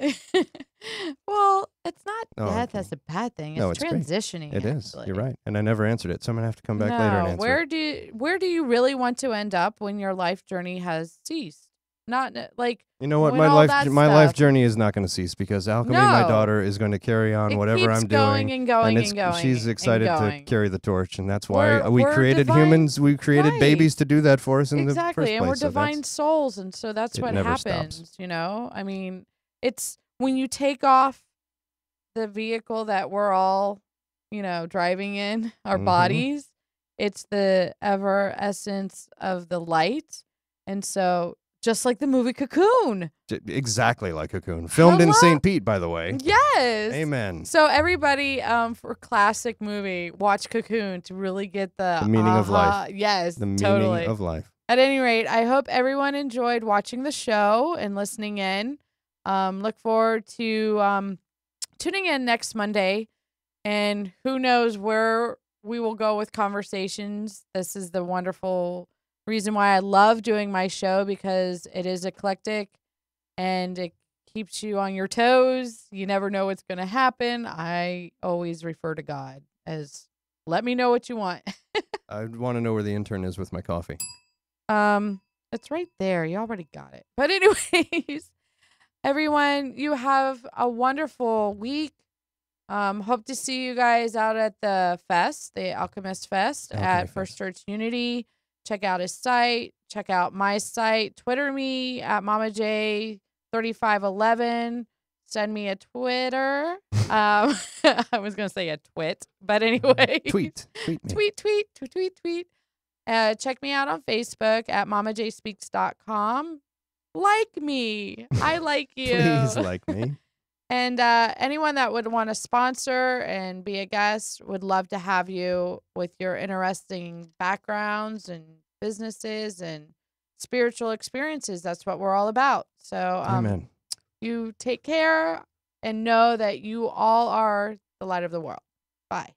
Well, it's not death that's a bad thing. It's transitioning. It is. You're right. And I never answered it, so I'm going to have to come back later and answer Where do you really want to end up when your life journey has ceased? Not like you know what, my life journey is not going to cease because Alchemy, my daughter, is going to carry on whatever I'm doing. And going and going. She's excited to carry the torch, and that's why we created humans. We created babies to do that for us in the first place. And we're divine souls, and so that's what happens. Stops. I mean, it's when you take off the vehicle that we're all, driving in our bodies. It's the ever essence of the light, and so Just like the movie Cocoon. Exactly like Cocoon. Filmed in St. Pete, by the way. Yes. Amen. So everybody, for classic movie, watch Cocoon to really get the meaning of life. Yes, The totally. meaning of life. At any rate, I hope everyone enjoyed watching the show and listening in. Look forward to tuning in next Monday. And who knows where we will go with conversations. This is the wonderful reason why I love doing my show, because it is eclectic and it keeps you on your toes. You never know what's going to happen. I always refer to God as, let me know what you want. I want to know where the intern is with my coffee. It's right there. You already got it. But anyways, everyone, you have a wonderful week. Hope to see you guys out at the fest, the Alchemist Fest at First Church Unity. Check out his site. Check out my site. Twitter me at MommaJ3511. Send me a Twitter. I was going to say a twit, but anyway. Tweet me. Tweet. Check me out on Facebook at MommaJSpeaks.com. Like me. I like you. Please like me. And anyone that would want to sponsor and be a guest would love to have you with your interesting backgrounds and businesses and spiritual experiences. That's what we're all about. So Amen. You take care and know that you all are the light of the world. Bye.